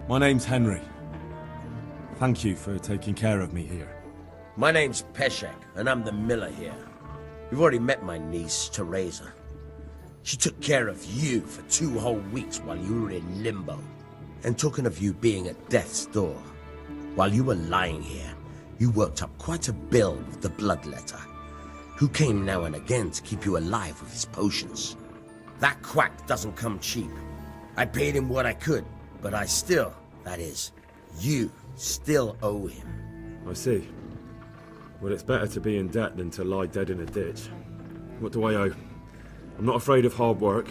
My name's Henry. Thank you for taking care of me here. My name's Pashek, and I'm the miller here. You've already met my niece, Teresa. She took care of you for 2 whole weeks while you were in limbo. And talking of you being at death's door, while you were lying here, you worked up quite a bill with the bloodletter, who came now and again to keep you alive with his potions. That quack doesn't come cheap. I paid him what I could, but I still, that is, you still owe him. I see. Well, it's better to be in debt than to lie dead in a ditch. What do I owe? I'm not afraid of hard work.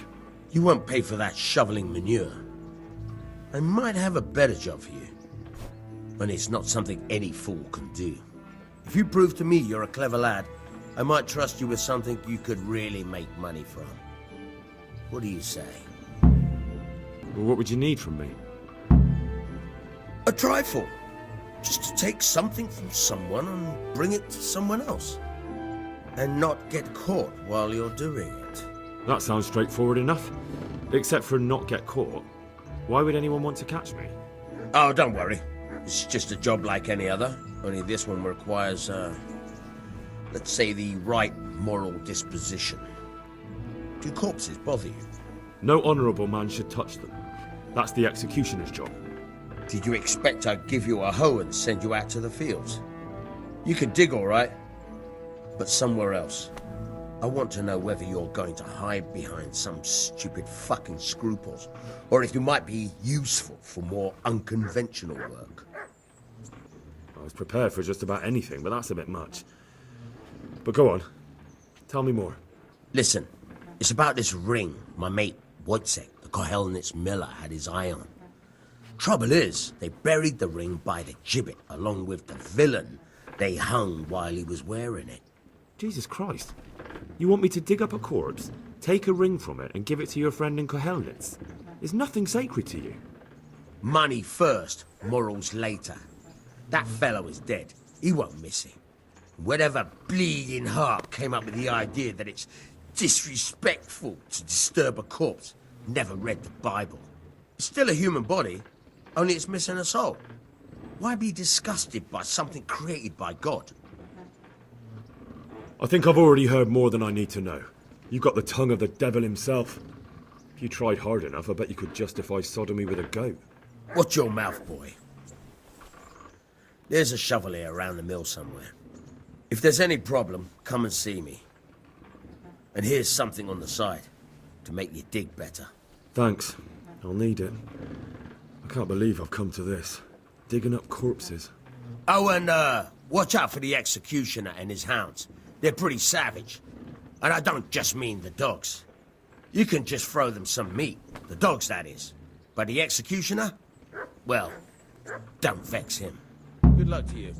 You won't pay for that shoveling manure. I might have a better job for you. And it's not something any fool can do. If you prove to me you're a clever lad, I might trust you with something you could really make money from. What do you say? Well, what would you need from me? A trifle. Just to take something from someone and bring it to someone else. And not get caught while you're doing it. That sounds straightforward enough. Except for not get caught. Why would anyone want to catch me? Oh, don't worry. It's just a job like any other. Only this one requires, let's say, the right moral disposition. Do corpses bother you? No honourable man should touch them. That's the executioner's job. Did you expect I'd give you a hoe and send you out to the fields? You can dig all right, but somewhere else. I want to know whether you're going to hide behind some stupid fucking scruples, or if you might be useful for more unconventional work. I was prepared for just about anything, but that's a bit much. But go on. Tell me more. Listen, it's about this ring my mate Wojciech, the Kohelnitz miller, had his eye on. Trouble is, they buried the ring by the gibbet along with the villain they hung while he was wearing it. Jesus Christ. You want me to dig up a corpse, take a ring from it, and give it to your friend in Kohelnitz? Is nothing sacred to you? Money first, morals later. That fellow is dead. He won't miss it. Whatever bleeding heart came up with the idea that it's disrespectful to disturb a corpse never read the Bible. It's still a human body, only it's missing a soul. Why be disgusted by something created by God? I think I've already heard more than I need to know. You've got the tongue of the devil himself. If you tried hard enough, I bet you could justify sodomy with a goat. Watch your mouth, boy. There's a shovel here around the mill somewhere. If there's any problem, come and see me. And here's something on the side to make you dig better. Thanks. I'll need it. I can't believe I've come to this. Digging up corpses. Oh, and watch out for the executioner and his hounds. They're pretty savage. And I don't just mean the dogs. You can just throw them some meat. The dogs, that is. But the executioner? Well, don't vex him. Good luck to you.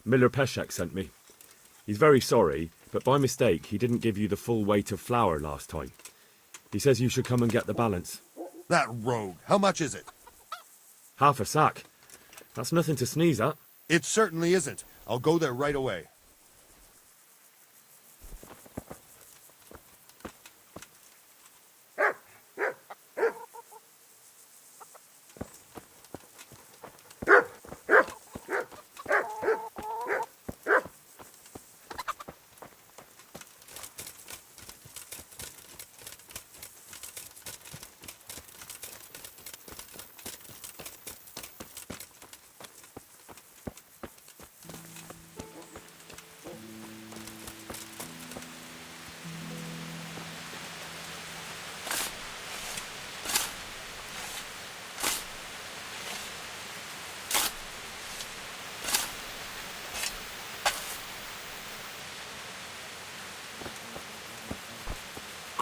Miller Pashek sent me. He's very sorry, but by mistake he didn't give you the full weight of flour last time. He says you should come and get the balance. That rogue. How much is it? Half a sack. That's nothing to sneeze at. It certainly isn't. I'll go there right away.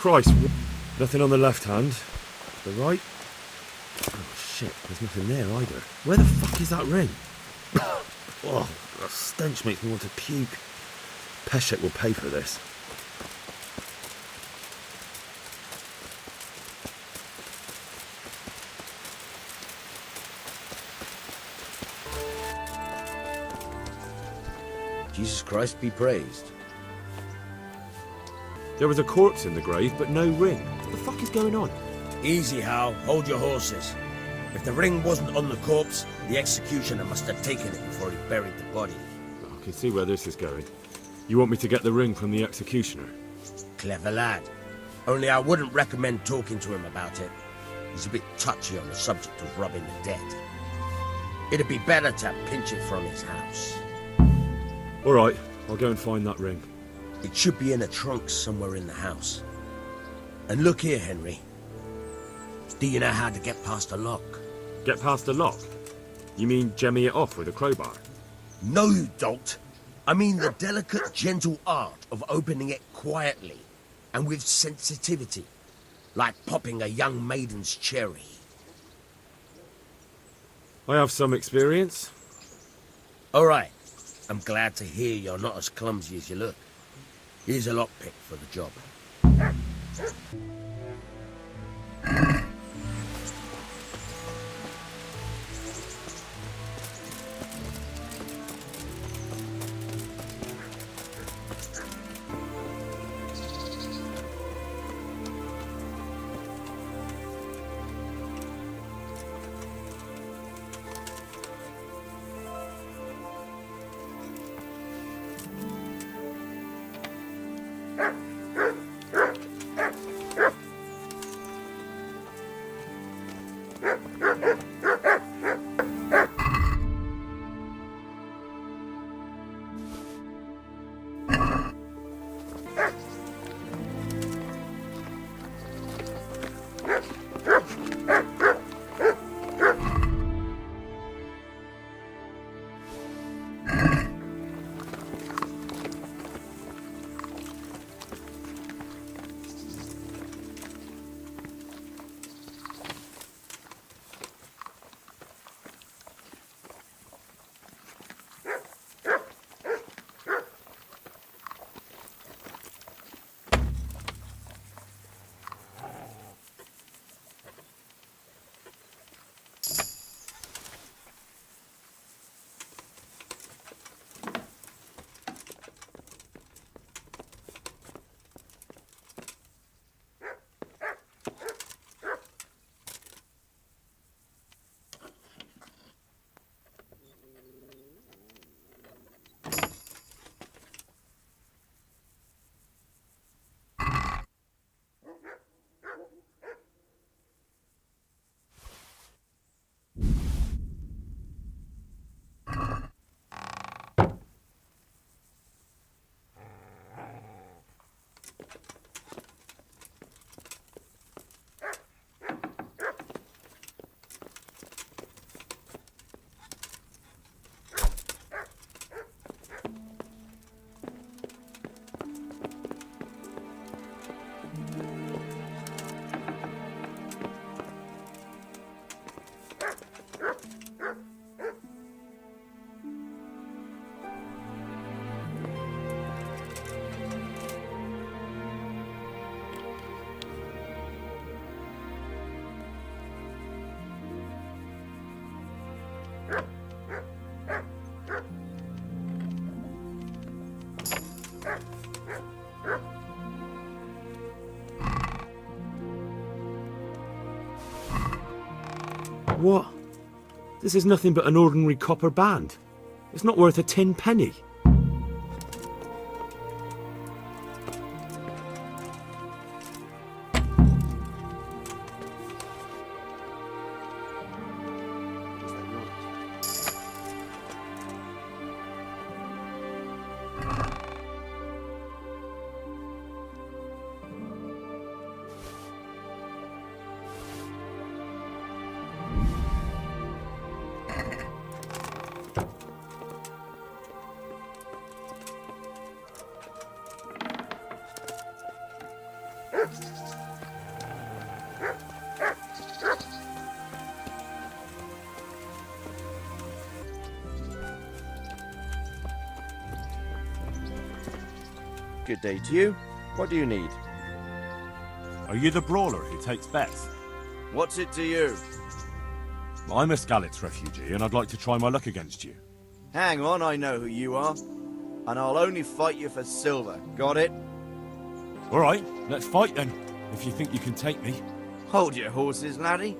Christ, nothing on the left hand. The right? Oh shit, there's nothing there either. Where the fuck is that ring? Oh, that stench makes me want to puke. Pashek will pay for this. Jesus Christ be praised. There was a corpse in the grave, but no ring. What the fuck is going on? Easy, Hal. Hold your horses. If the ring wasn't on the corpse, the executioner must have taken it before he buried the body. I can see where this is going. You want me to get the ring from the executioner? Clever lad. Only I wouldn't recommend talking to him about it. He's a bit touchy on the subject of robbing the dead. It'd be better to pinch it from his house. All right, I'll go and find that ring. It should be in a trunk somewhere in the house. And look here, Henry. Do you know how to get past a lock? Get past a lock? You mean jemmy it off with a crowbar? No, you don't. I mean the delicate, gentle art of opening it quietly and with sensitivity, like popping a young maiden's cherry. I have some experience. All right. I'm glad to hear you're not as clumsy as you look. Here's a lockpick for the job. what? This is nothing but an ordinary copper band. It's not worth a 10 penny. Good day to you. What do you need? Are you the brawler who takes bets? What's it to you? I'm a Skalitz refugee, and I'd like to try my luck against you. Hang on, I know who you are. And I'll only fight you for silver. Got it? All right, let's fight then, if you think you can take me. Hold your horses, laddie.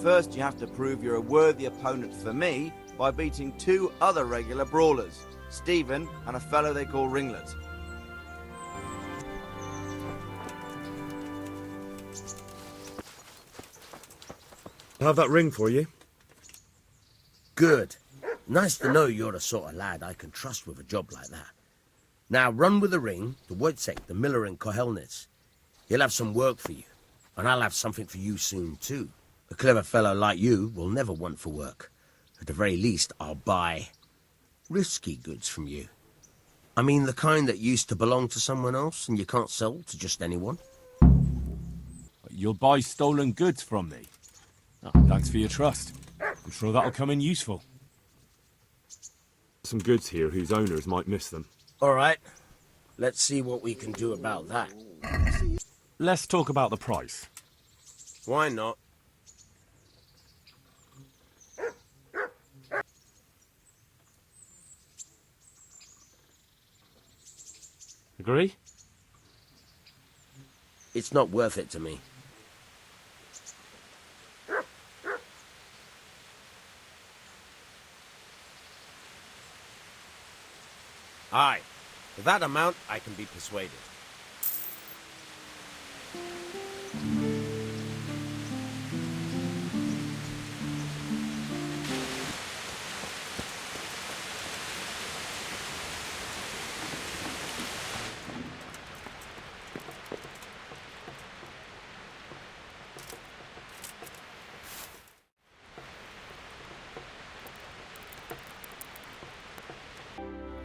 First, you have to prove you're a worthy opponent for me by beating 2 other regular brawlers, Stephen and a fellow they call Ringlet. I'll have that ring for you. Good. Nice to know you're the sort of lad I can trust with a job like that. Now run with the ring to Wojciech, the miller in Kohelnitz. He'll have some work for you, and I'll have something for you soon too. A clever fellow like you will never want for work. At the very least, I'll buy risky goods from you. I mean the kind that used to belong to someone else and you can't sell to just anyone. You'll buy stolen goods from me. Oh, thanks for your trust. I'm sure that'll come in useful. Some goods here whose owners might miss them. All right. Let's see what we can do about that. Let's talk about the price. Why not? Agree? It's not worth it to me. Aye. For that amount, I can be persuaded.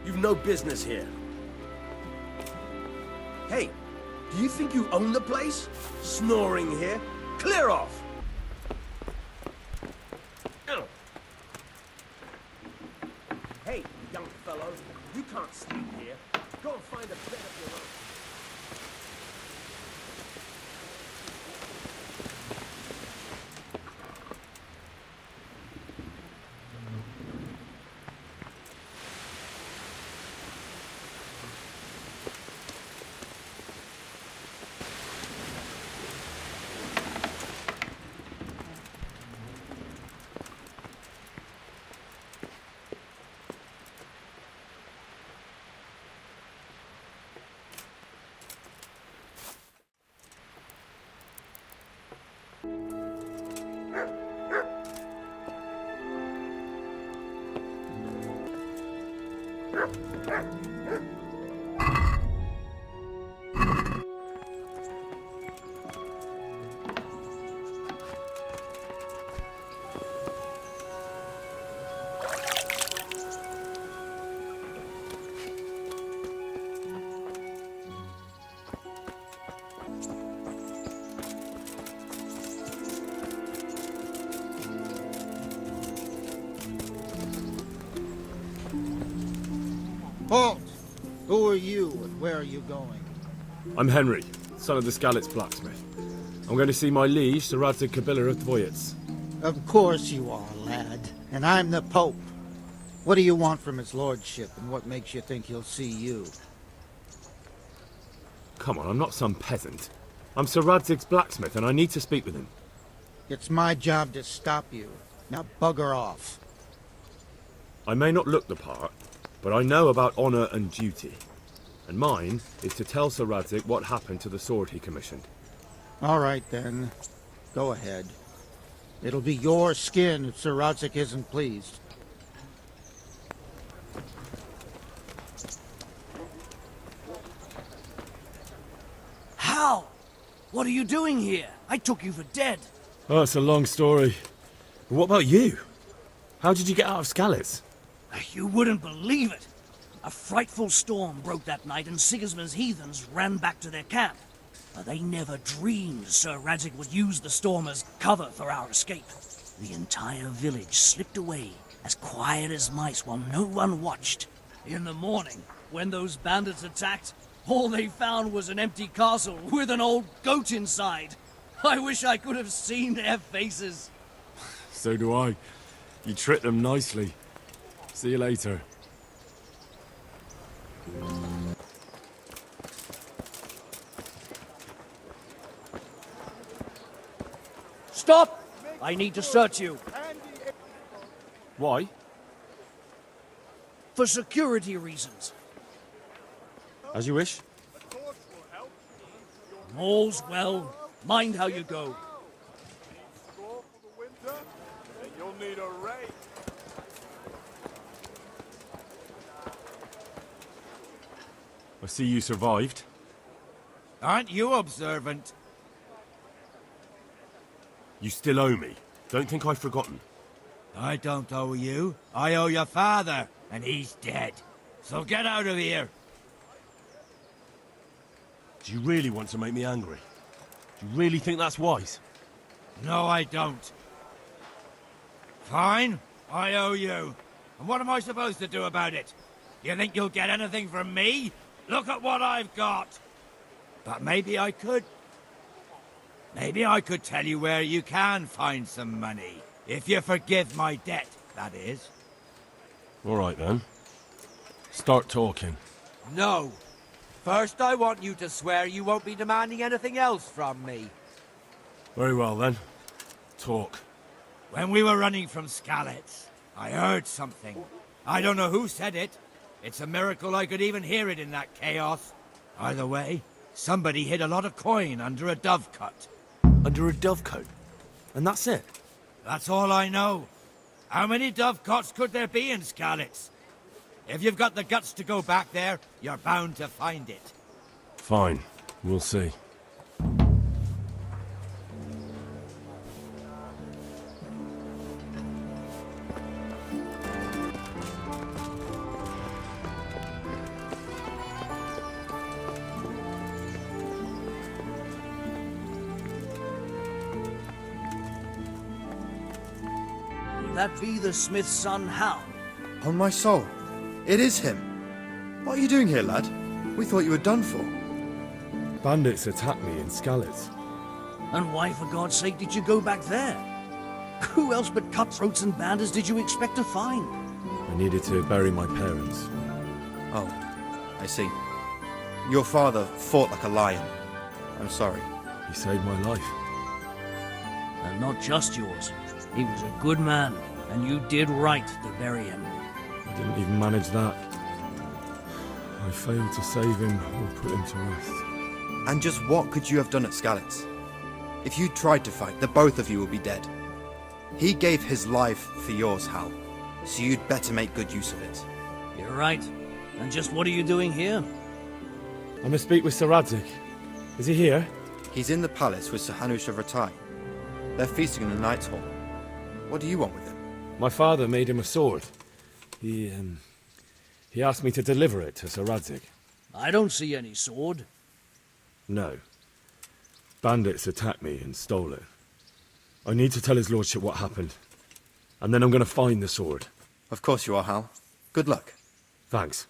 You've no business here. Hey, do you think you own the place? Snoring here? Clear off! Hey, young fellow, you can't sleep here. Go and find a bed of your own. Halt! Who are you and where are you going? I'm Henry, son of the Skalitz blacksmith. I'm going to see my liege, Sir Radzig Kabiller of Dvoyets. Of course you are, lad. And I'm the Pope. What do you want from his lordship, and what makes you think he'll see you? Come on, I'm not some peasant. I'm Sir Radzig's blacksmith, and I need to speak with him. It's my job to stop you. Now bugger off. I may not look the part, but I know about honor and duty. And mine is to tell Sir Radzig what happened to the sword he commissioned. All right, then. Go ahead. It'll be your skin if Sir Radzig isn't pleased. How? What are you doing here? I took you for dead. Oh, it's a long story. But what about you? How did you get out of Skalitz? You wouldn't believe it. A frightful storm broke that night and Sigismund's heathens ran back to their camp. But they never dreamed Sir Radzig would use the storm as cover for our escape. The entire village slipped away, as quiet as mice while no one watched. In the morning, when those bandits attacked, all they found was an empty castle with an old goat inside. I wish I could have seen their faces. So do I. You tricked them nicely. See you later. Stop! I need to search you. Why? For security reasons. As you wish. All's well. Mind how you go. I see you survived. Aren't you observant? You still owe me. Don't think I've forgotten. I don't owe you. I owe your father, and he's dead. So get out of here. Do you really want to make me angry? Do you really think that's wise? No, I don't. Fine, I owe you. And what am I supposed to do about it? You think you'll get anything from me? Look at what I've got. But maybe I could. Maybe I could tell you where you can find some money. If you forgive my debt, that is. All right, then. Start talking. No. First, I want you to swear you won't be demanding anything else from me. Very well, then. Talk. When we were running from Skalitz, I heard something. I don't know who said it. It's a miracle I could even hear it in that chaos. Either way, somebody hid a lot of coin under a dovecot. Under a dovecote? And that's it? That's all I know. How many dovecots could there be in Skalitz? If you've got the guts to go back there, you're bound to find it. Fine. We'll see. Would that be the smith's son, Hal? On my soul, it is him. What are you doing here, lad? We thought you were done for. Bandits attacked me in Skalitz. And why, for God's sake, did you go back there? Who else but cutthroats and bandits did you expect to find? I needed to bury my parents. Oh, I see. Your father fought like a lion. I'm sorry. He saved my life. And not just yours. He was a good man, and you did right to bury him. I didn't even manage that. I failed to save him or put him to rest. And just what could you have done at Skalitz? If you tried to fight, the both of you will be dead. He gave his life for yours, Hal. So you'd better make good use of it. You're right. And just what are you doing here? I must speak with Sir Radzig. Is he here? He's in the palace with Sir Hanush of Rattay. They're feasting in the Knight's Hall. What do you want with him? My father made him a sword. He asked me to deliver it to Sir Radzig. I don't see any sword. No. Bandits attacked me and stole it. I need to tell his lordship what happened. And then I'm going to find the sword. Of course you are, Hal. Good luck. Thanks.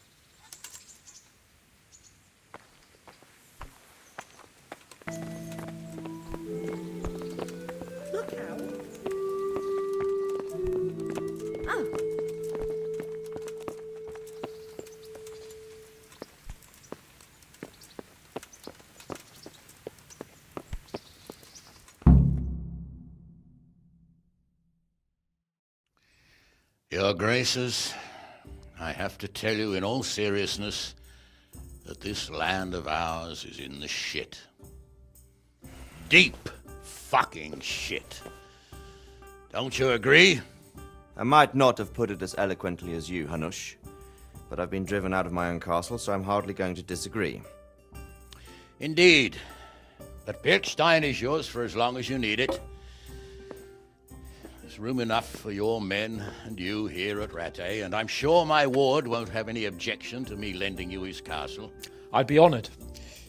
Your Graces, I have to tell you in all seriousness that this land of ours is in the shit. Deep fucking shit. Don't you agree? I might not have put it as eloquently as you, Hanush, but I've been driven out of my own castle, so I'm hardly going to disagree. Indeed. But Birkstein is yours for as long as you need it. There's room enough for your men and you here at Rattay, and I'm sure my ward won't have any objection to me lending you his castle. I'd be honoured.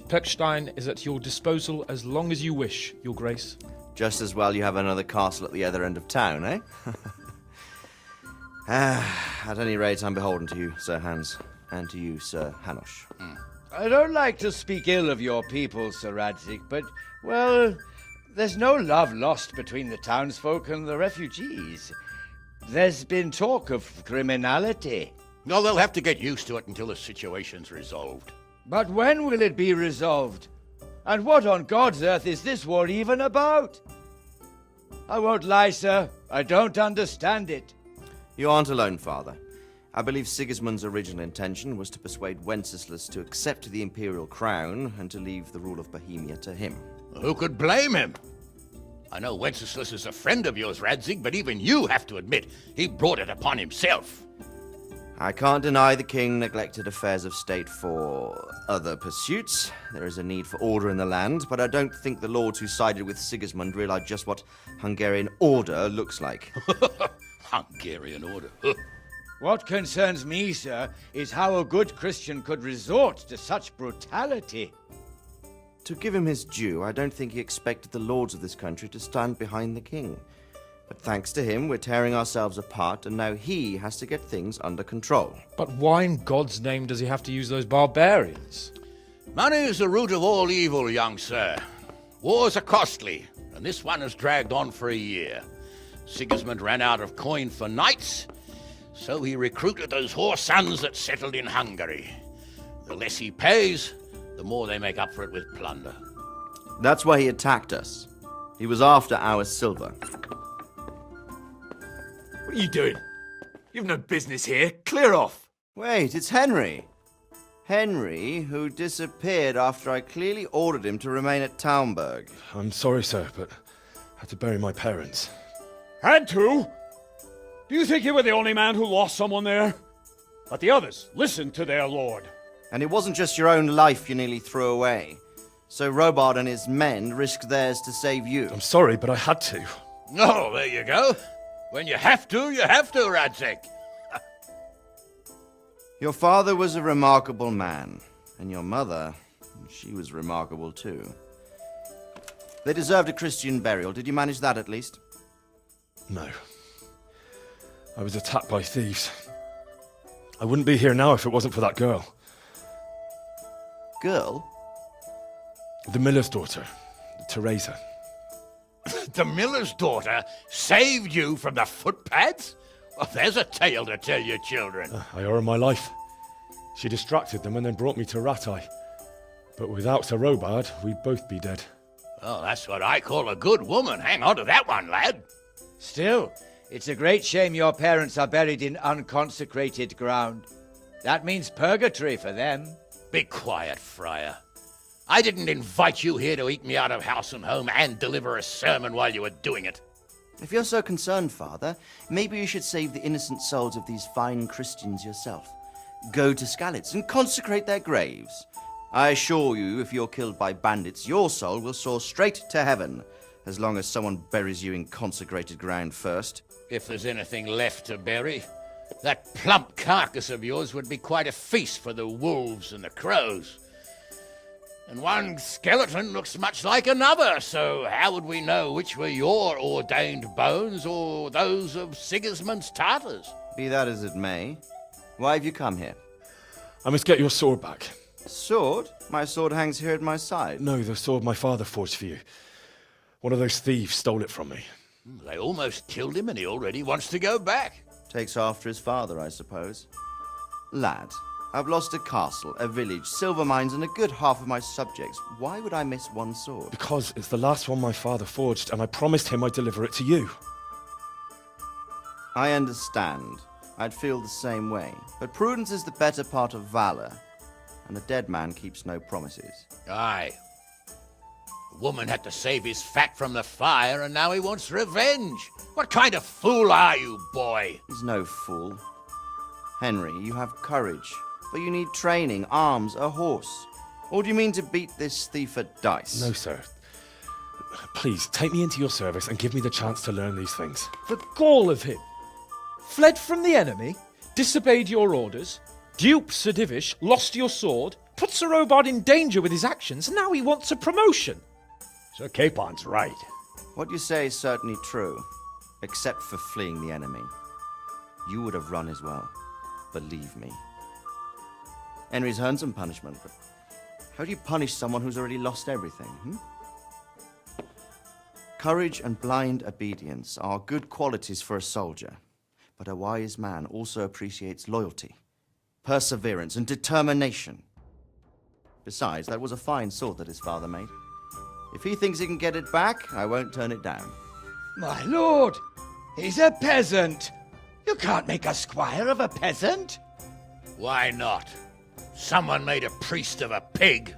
Pechstein is at your disposal as long as you wish, Your Grace. Just as well you have another castle at the other end of town, eh? At any rate, I'm beholden to you, Sir Hans, and to you, Sir Hanush. I don't like to speak ill of your people, Sir Radzik, but, well, there's no love lost between the townsfolk and the refugees. There's been talk of criminality. No, they'll have to get used to it until the situation's resolved. But when will it be resolved? And what on God's earth is this war even about? I won't lie, sir. I don't understand it. You aren't alone, Father. I believe Sigismund's original intention was to persuade Wenceslas to accept the imperial crown and to leave the rule of Bohemia to him. Who could blame him? I know Wenceslas is a friend of yours, Radzig, but even you have to admit he brought it upon himself. I can't deny the king neglected affairs of state for other pursuits. There is a need for order in the land, but I don't think the lords who sided with Sigismund realized just what Hungarian order looks like. Hungarian order? What concerns me, sir, is how a good Christian could resort to such brutality. To give him his due, I don't think he expected the lords of this country to stand behind the king. But thanks to him, we're tearing ourselves apart, and now he has to get things under control. But why in God's name does he have to use those barbarians? Money is the root of all evil, young sir. Wars are costly, and this one has dragged on for a year. Sigismund ran out of coin for knights, so he recruited those whore sons that settled in Hungary. The less he pays, the more they make up for it with plunder. That's why he attacked us. He was after our silver. What are you doing? You've no business here. Clear off. Wait, it's Henry. Henry, who disappeared after I clearly ordered him to remain at Taumberg. I'm sorry, sir, but I had to bury my parents. Had to? Do you think you were the only man who lost someone there? But the others listened to their lord. And it wasn't just your own life you nearly threw away. So Robard and his men risked theirs to save you. I'm sorry, but I had to. Oh, there you go. When you have to, Radzig. Your father was a remarkable man, and your mother, she was remarkable too. They deserved a Christian burial. Did you manage that at least? No. I was attacked by thieves. I wouldn't be here now if it wasn't for that girl. Girl? The miller's daughter, Teresa. The miller's daughter saved you from the footpads? Well, there's a tale to tell your children. I owe her my life. She distracted them and then brought me to Rattay. But without Sir Robard, we'd both be dead. Oh, that's what I call a good woman. Hang on to that one, lad. Still, it's a great shame your parents are buried in unconsecrated ground. That means purgatory for them. Be quiet, friar. I didn't invite you here to eat me out of house and home and deliver a sermon while you were doing it. If you're so concerned, Father, maybe you should save the innocent souls of these fine Christians yourself. Go to Skalitz and consecrate their graves. I assure you, if you're killed by bandits, your soul will soar straight to heaven, as long as someone buries you in consecrated ground first. If there's anything left to bury, that plump carcass of yours would be quite a feast for the wolves and the crows. And one skeleton looks much like another, so how would we know which were your ordained bones or those of Sigismund's Tartars? Be that as it may, why have you come here? I must get your sword back. Sword? My sword hangs here at my side. No, the sword my father forged for you. One of those thieves stole it from me. They almost killed him and he already wants to go back. Takes after his father, I suppose. Lad, I've lost a castle, a village, silver mines, and a good half of my subjects. Why would I miss one sword? Because it's the last one my father forged, and I promised him I'd deliver it to you. I understand. I'd feel the same way. But prudence is the better part of valor, and a dead man keeps no promises. Aye. The woman had to save his fat from the fire, and now he wants revenge. What kind of fool are you, boy? He's no fool. Henry, you have courage, but you need training, arms, a horse. Or do you mean to beat this thief at dice? No, sir. Please, take me into your service and give me the chance to learn these things. The gall of him! Fled from the enemy, disobeyed your orders, duped Sir Divish, lost your sword, put Sir Robard in danger with his actions, and now he wants a promotion. Sir Capon's right. What you say is certainly true, except for fleeing the enemy. You would have run as well, believe me. Henry's earned some punishment, but how do you punish someone who's already lost everything, Courage and blind obedience are good qualities for a soldier, but a wise man also appreciates loyalty, perseverance, and determination. Besides, that was a fine sword that his father made. If he thinks he can get it back, I won't turn it down. My lord, he's a peasant. You can't make a squire of a peasant. Why not? Someone made a priest of a pig.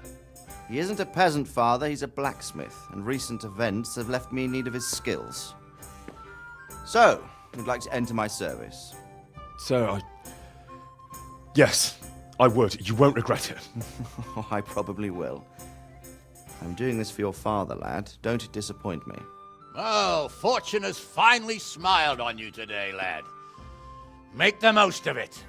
He isn't a peasant, father, he's a blacksmith, and recent events have left me in need of his skills. So, you'd like to enter my service? Sir, Yes, I would. You won't regret it. I probably will. I'm doing this for your father, lad. Don't disappoint me. Oh, fortune has finally smiled on you today, lad. Make the most of it.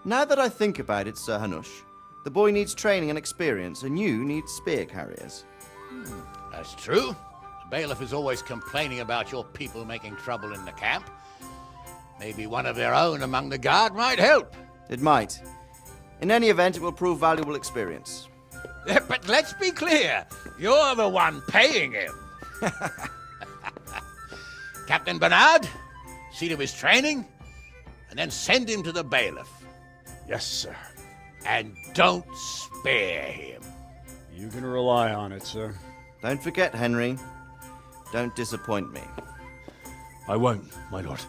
Now that I think about it, Sir Hanush, the boy needs training and experience, and you need spear carriers. That's true. The bailiff is always complaining about your people making trouble in the camp. Maybe one of their own among the guard might help. It might. In any event, it will prove valuable experience. But let's be clear. You're the one paying him. Captain Bernard, see to his training, and then send him to the bailiff. Yes, sir. And don't spare him. You can rely on it, sir. Don't forget, Henry. Don't disappoint me. I won't, my lord.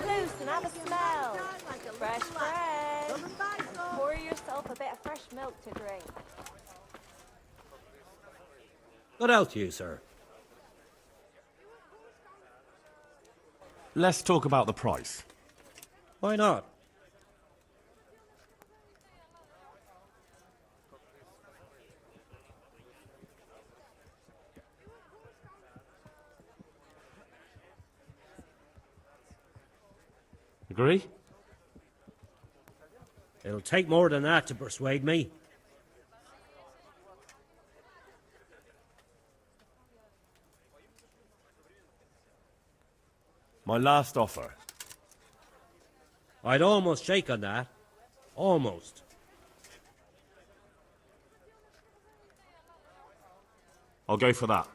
Loose and have a smell. Fresh bread. Pour yourself a bit of fresh milk to drink. What else to you, sir? Let's talk about the price. Why not? Agree? It'll take more than that to persuade me. My last offer. I'd almost shake on that. Almost. I'll go for that.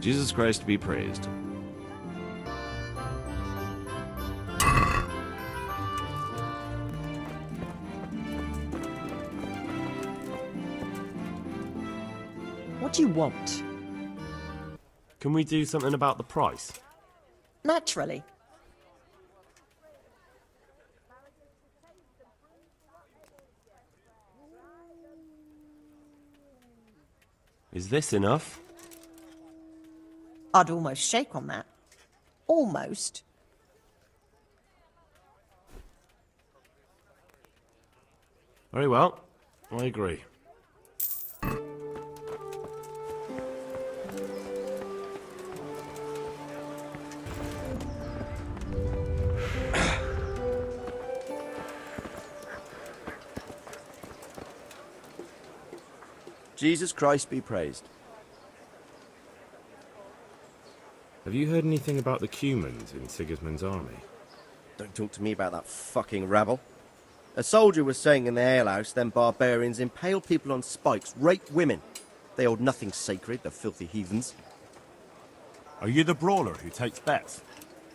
Jesus Christ be praised. What do you want? Can we do something about the price? Naturally. Is this enough? I'd almost shake on that. Almost. Very well. I agree. Jesus Christ be praised. Have you heard anything about the Cumans in Sigismund's army? Don't talk to me about that fucking rabble. A soldier was saying in the alehouse them barbarians impale people on spikes, rape women. They hold nothing sacred, the filthy heathens. Are you the brawler who takes bets?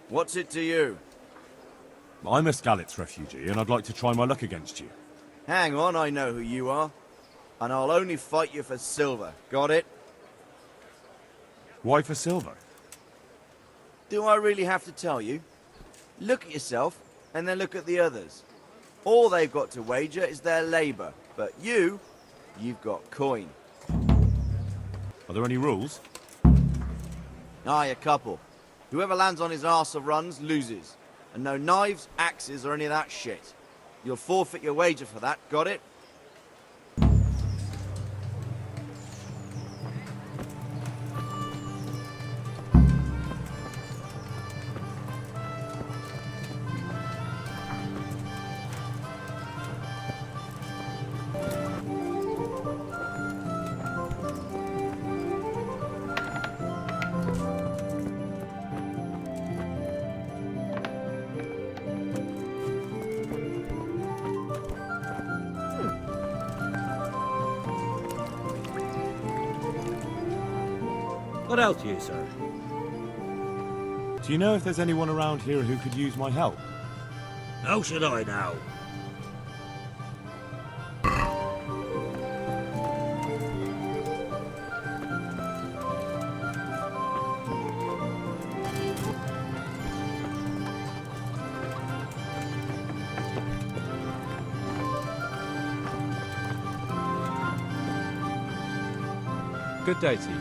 What's it to you? I'm a Skalitz refugee, and I'd like to try my luck against you. Hang on, I know who you are. And I'll only fight you for silver. Got it? Why for silver? Do I really have to tell you? Look at yourself, and then look at the others. All they've got to wager is their labour. But you've got coin. Are there any rules? Aye, a couple. Whoever lands on his arse or runs, loses. And no knives, axes, or any of that shit. You'll forfeit your wager for that, got it? What else you, sir? Do you know if there's anyone around here who could use my help? How should I know? Good day to you.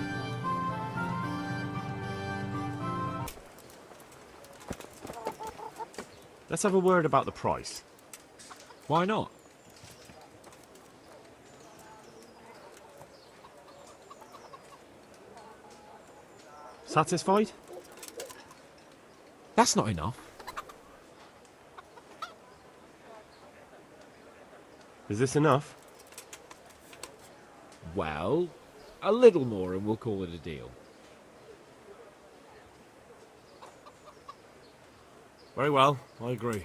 Let's have a word about the price. Why not? Satisfied? That's not enough. Is this enough? Well, a little more and we'll call it a deal. Very well, I agree.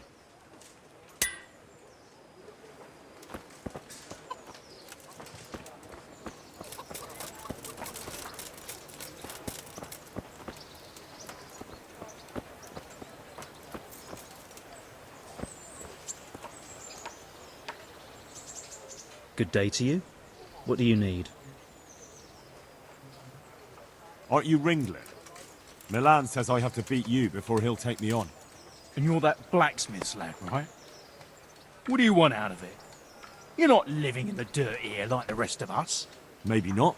Good day to you. What do you need? Aren't you Ringlet? Milan says I have to beat you before he'll take me on. And you're that blacksmith's lad, right? What do you want out of it? You're not living in the dirt here like the rest of us. Maybe not.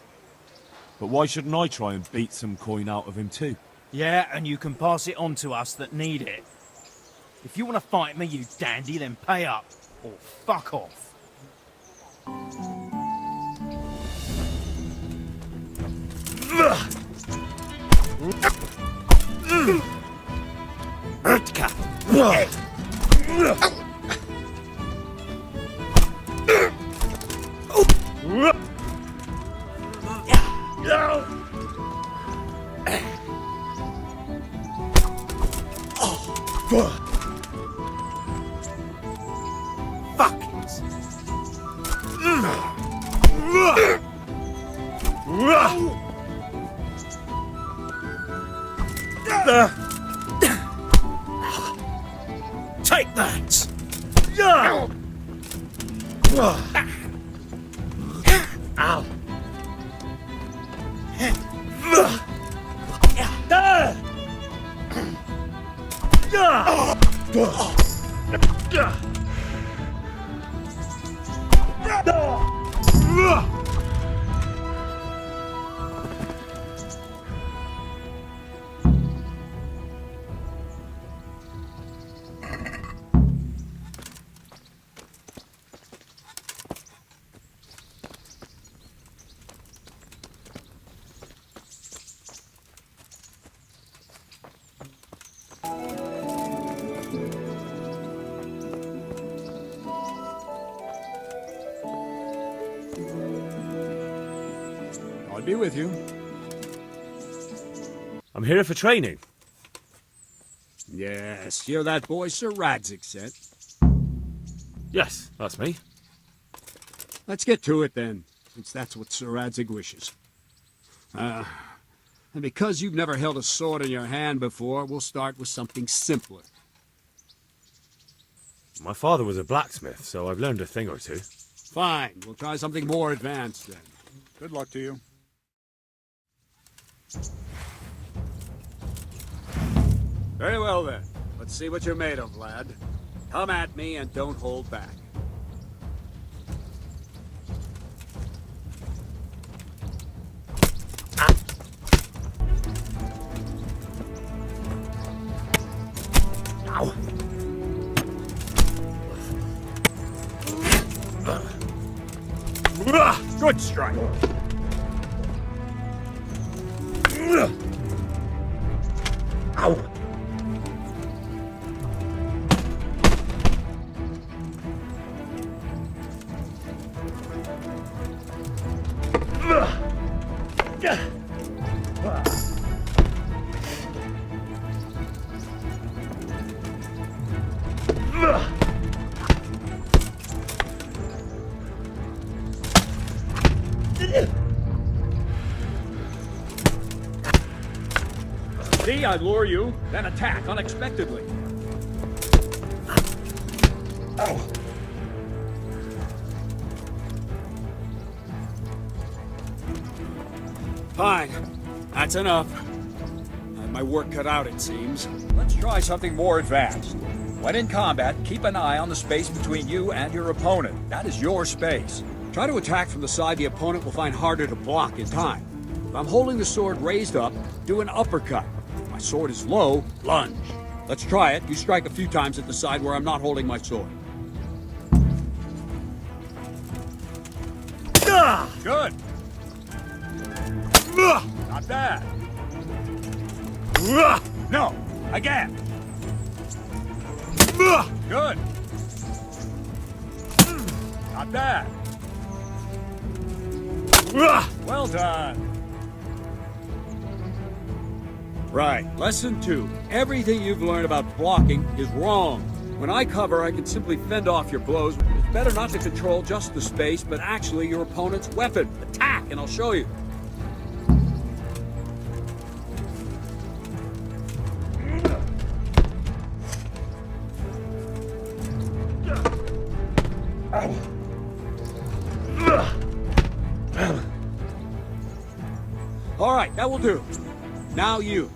But why shouldn't I try and beat some coin out of him too? Yeah, and you can pass it on to us that need it. If you want to fight me, you dandy, then pay up. Or fuck off. Fuck it. Take that! Ow! be with you. I'm here for training. Yes, you're that boy Sir Radzig sent. Yes, that's me. Let's get to it then, since that's what Sir Radzig wishes. And because you've never held a sword in your hand before, we'll start with something simpler. My father was a blacksmith, so I've learned a thing or two. Fine, we'll try something more advanced then. Good luck to you. Very well then. Let's see what you're made of, lad. Come at me and don't hold back. Ow! Good strike. Ow! See, I lure you, then attack unexpectedly. Ow! Fine. That's enough. I have my work cut out, it seems. Let's try something more advanced. When in combat, keep an eye on the space between you and your opponent. That is your space. Try to attack from the side the opponent will find harder to block in time. If I'm holding the sword raised up, do an uppercut. If my sword is low, lunge. Let's try it. You strike a few times at the side where I'm not holding my sword. Good. Not bad. No, again. Good. Not bad. Well done. Right, lesson 2. Everything you've learned about blocking is wrong. When I cover, I can simply fend off your blows. It's better not to control just the space, but actually your opponent's weapon. Attack, and I'll show you. All right, that will do. Now you.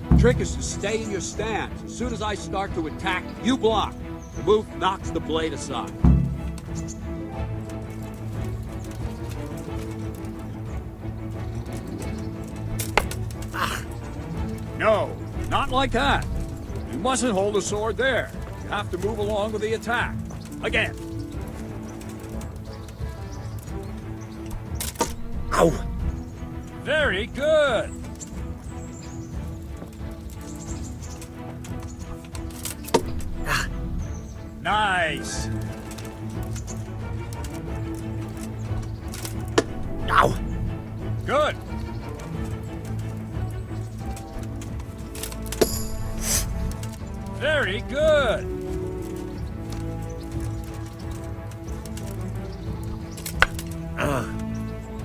The trick is to stay in your stance. As soon as I start to attack, you block. The move knocks the blade aside. No, not like that. You mustn't hold the sword there. You have to move along with the attack. Again. Ow! Very good. Nice. Ow! Good. Very good.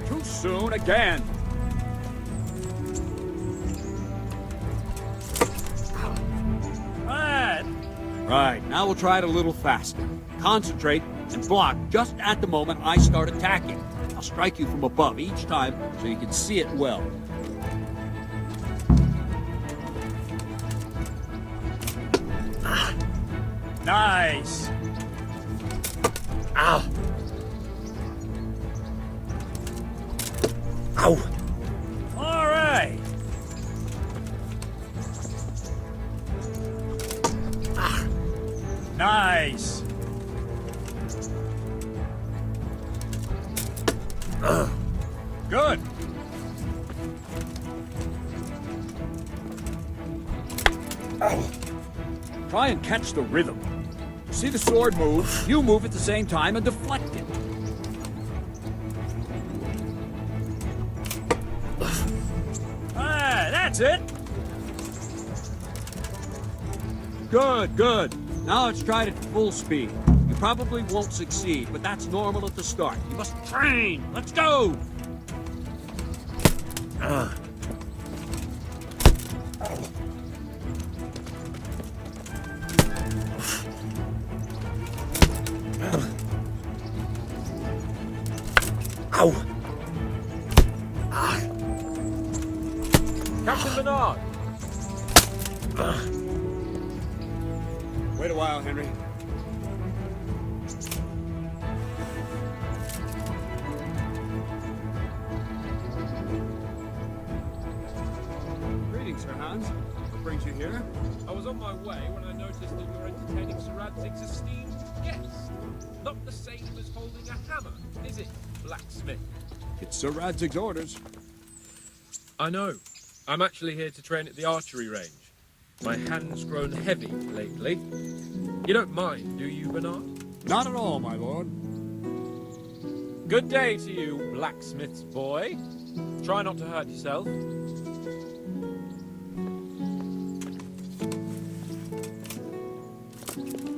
Too soon again. Right, now we'll try it a little faster. Concentrate and block just at the moment I start attacking. I'll strike you from above each time so you can see it well. Nice. Ow. Ow. All right. Nice. Good. Try and catch the rhythm. See the sword move, you move at the same time and deflect it. That's it! Good, good. Now let's try it at full speed. You probably won't succeed, but that's normal at the start. You must train. Let's go! Ow! Captain Bernard! Wait a while, Henry. Greetings, Sir Hans. What brings you here? I was on my way when I noticed that you were entertaining Sir Radzig's esteemed guest. Not the same as holding a hammer, is it, blacksmith? It's Sir Radzig's orders. I know. I'm actually here to train at the archery range. My hand's grown heavy lately. You don't mind, do you, Bernard? Not at all, my lord. Good day to you, blacksmith's boy. Try not to hurt yourself.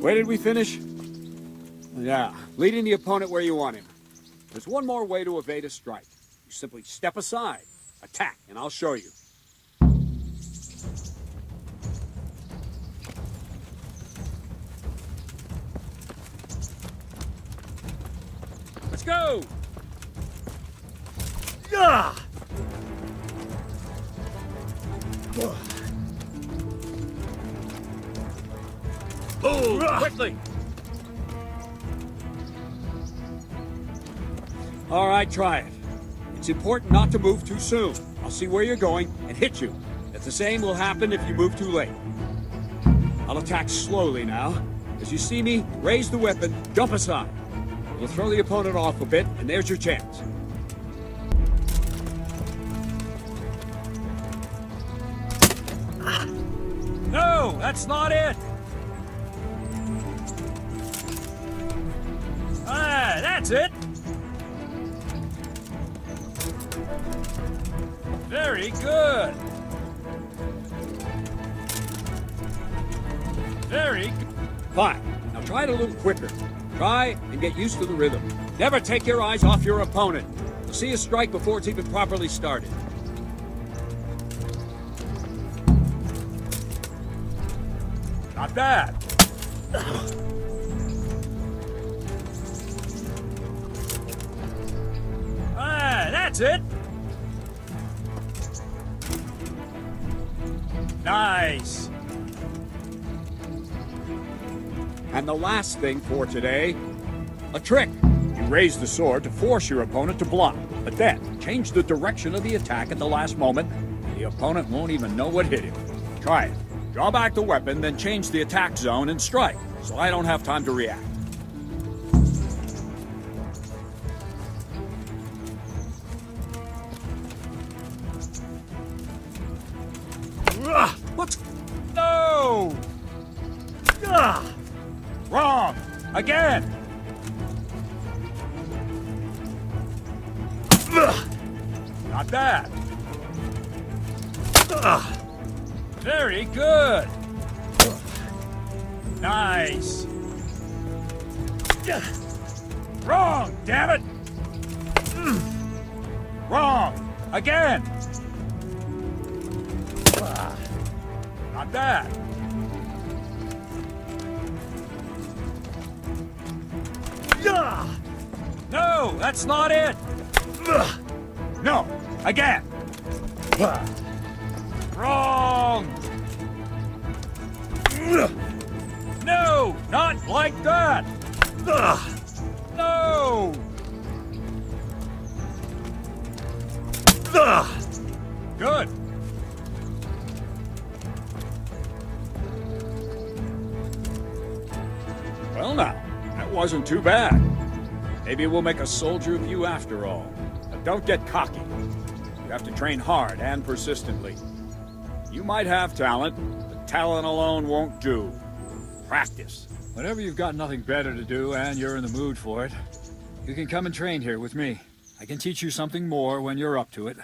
Where did we finish? Yeah, leading the opponent where you want him. There's one more way to evade a strike. You simply step aside, attack, and I'll show you. Let's go! Yeah! Move quickly! All right, try it. It's important not to move too soon. I'll see where you're going and hit you. If the same will happen if you move too late. I'll attack slowly now. As you see me, raise the weapon, jump aside. We'll throw the opponent off a bit, and there's your chance. No, that's not it! Ah, that's it! Very good! Very good. Fine. Now try it a little quicker. Try and get used to the rhythm. Never take your eyes off your opponent. You'll see a strike before it's even properly started. Not bad. Ah, that's it. Nice. And the last thing for today, a trick. You raise the sword to force your opponent to block, but then change the direction of the attack at the last moment, and the opponent won't even know what hit him. Try it. Draw back the weapon, then change the attack zone and strike, so I don't have time to react. What? No! Wrong! Again! Not bad. Very good. Nice. Wrong, damn it! Wrong! Again! Not bad. No, that's not it. No, again. Wrong. No, not like that. No. Good. Well now, that wasn't too bad. Maybe we'll make a soldier of you after all. But don't get cocky. You have to train hard and persistently. You might have talent, but talent alone won't do. Practice. Whenever you've got nothing better to do and you're in the mood for it, you can come and train here with me. I can teach you something more when you're up to it.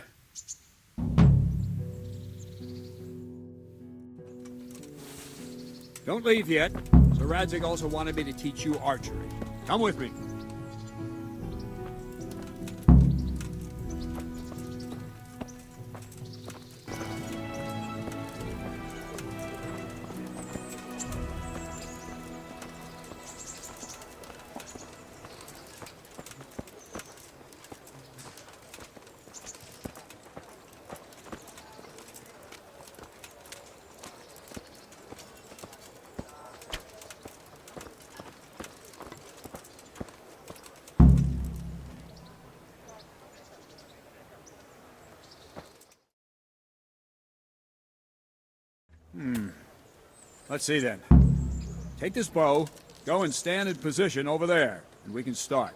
Don't leave yet. Sir Radzig also wanted me to teach you archery. Come with me. Let's see then. Take this bow, go and stand in position over there, and we can start.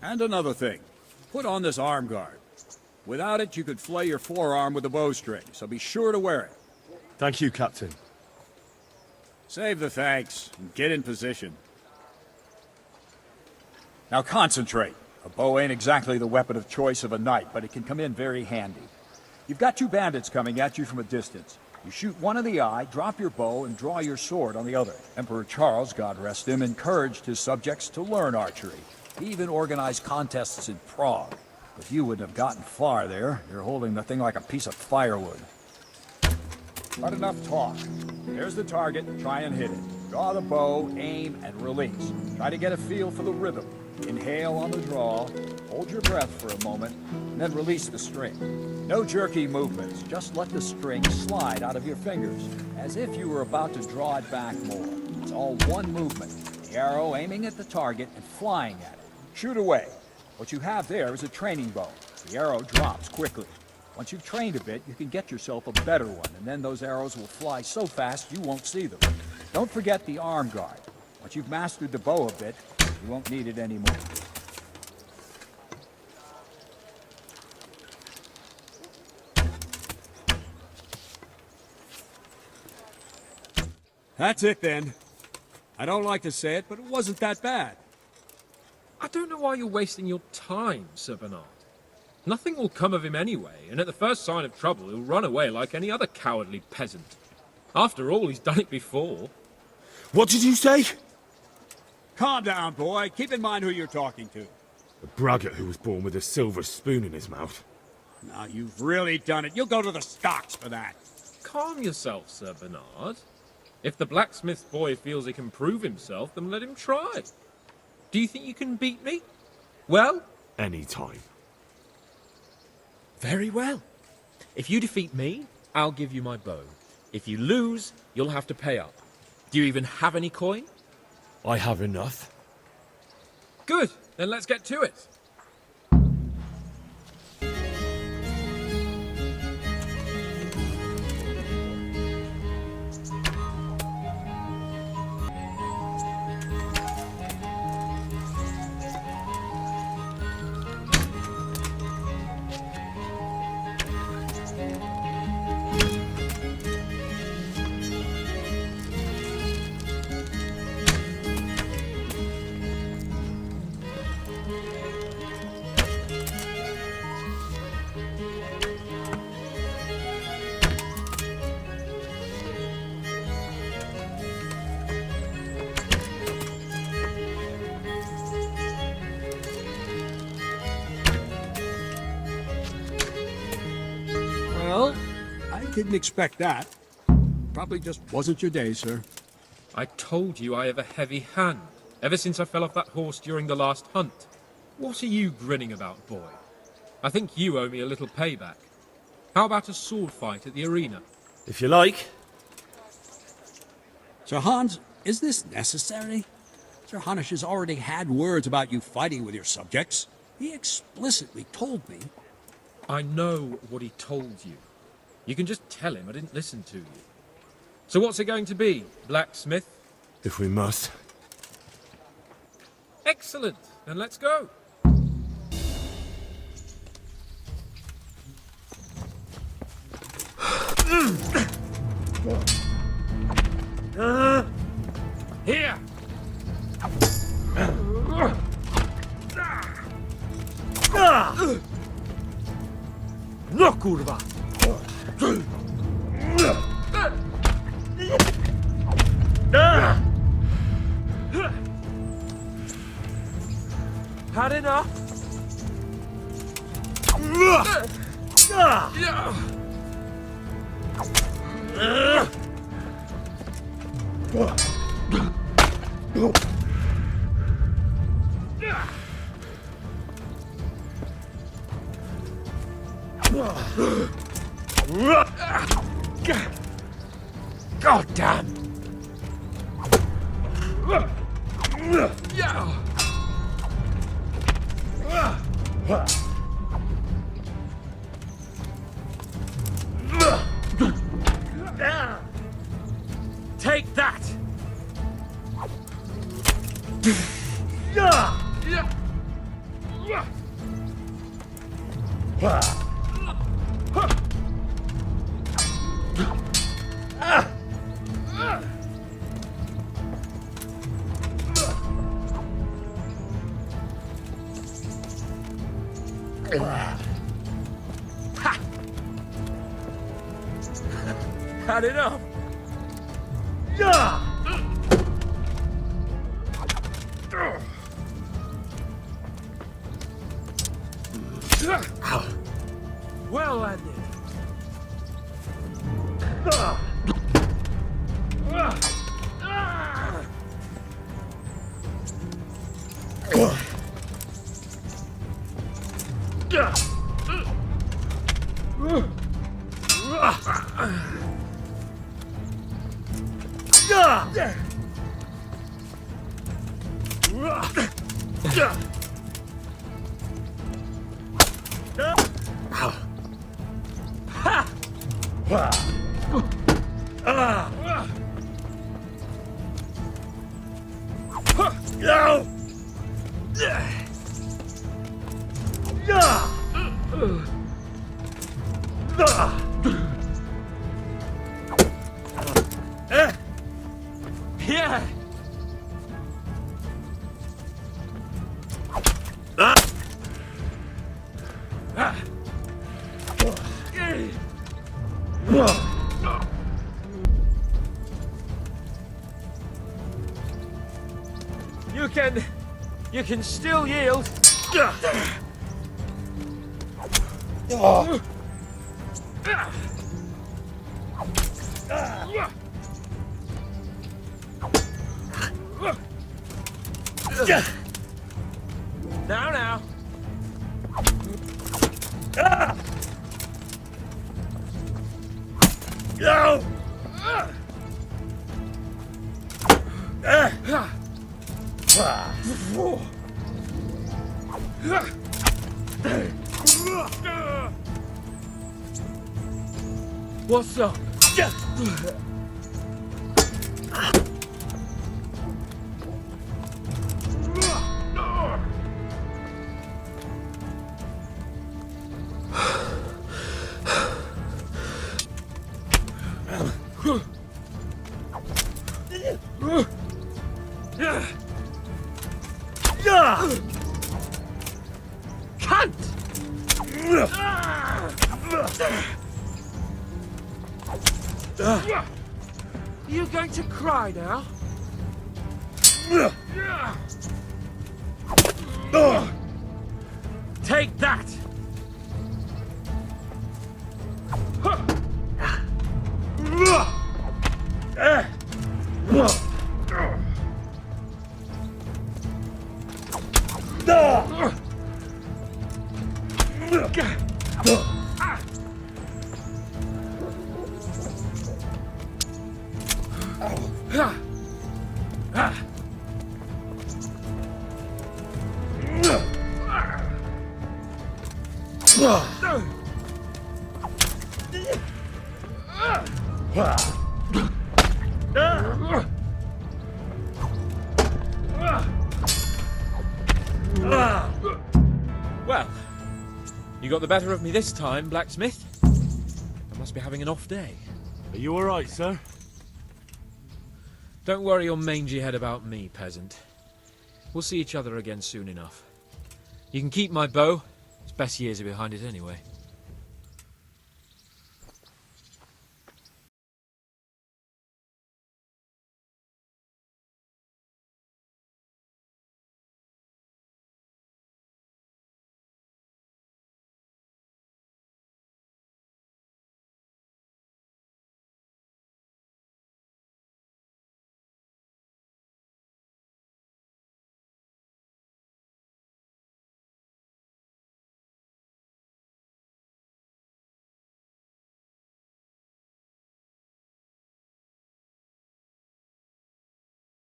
And another thing, put on this arm guard. Without it, you could flay your forearm with a bowstring, so be sure to wear it. Thank you, Captain. Save the thanks, and get in position. Now concentrate. A bow ain't exactly the weapon of choice of a knight, but it can come in very handy. You've got two bandits coming at you from a distance. You shoot one in the eye, drop your bow, and draw your sword on the other. Emperor Charles, God rest him, encouraged his subjects to learn archery. He even organized contests in Prague. But you wouldn't have gotten far there. You're holding the thing like a piece of firewood. But enough talk. There's the target. Try and hit it. Draw the bow, aim, and release. Try to get a feel for the rhythm. Inhale on the draw, hold your breath for a moment, and then release the string. No jerky movements, just let the string slide out of your fingers, as if you were about to draw it back more. It's all one movement, the arrow aiming at the target and flying at it. Shoot away. What you have there is a training bow. The arrow drops quickly. Once you've trained a bit, you can get yourself a better one, and then those arrows will fly so fast you won't see them. Don't forget the arm guard. Once you've mastered the bow a bit, you won't need it anymore. That's it then. I don't like to say it, but it wasn't that bad. I don't know why you're wasting your time, Sir Bernard. Nothing will come of him anyway, and at the first sign of trouble he'll run away like any other cowardly peasant. After all, he's done it before. What did you say? Calm down, boy. Keep in mind who you're talking to. A braggart who was born with a silver spoon in his mouth. Now, you've really done it. You'll go to the stocks for that. Calm yourself, Sir Bernard. If the blacksmith boy feels he can prove himself, then let him try. Do you think you can beat me? Well? Any time. Very well. If you defeat me, I'll give you my bow. If you lose, you'll have to pay up. Do you even have any coin? I have enough. Good, then let's get to it. Well, I didn't expect that. Probably just wasn't your day, sir. I told you I have a heavy hand, ever since I fell off that horse during the last hunt. What are you grinning about, boy? I think you owe me a little payback. How about a sword fight at the arena? If you like. Sir Hans, is this necessary? Sir Hanush has already had words about you fighting with your subjects. He explicitly told me. I know what he told you. You can just tell him I didn't listen to you. So what's it going to be, blacksmith? If we must. Excellent. Then let's go. Here! No, kurwa! Had enough? God damn! Take that! Had enough? Well landed. Yeah. You can still yield. Now. No! What's up? You going to cry now? Take that! Well, you got the better of me this time, blacksmith. I must be having an off day. Are you all right, sir? Don't worry your mangy head about me, peasant. We'll see each other again soon enough. You can keep my bow. Its best years are behind it anyway.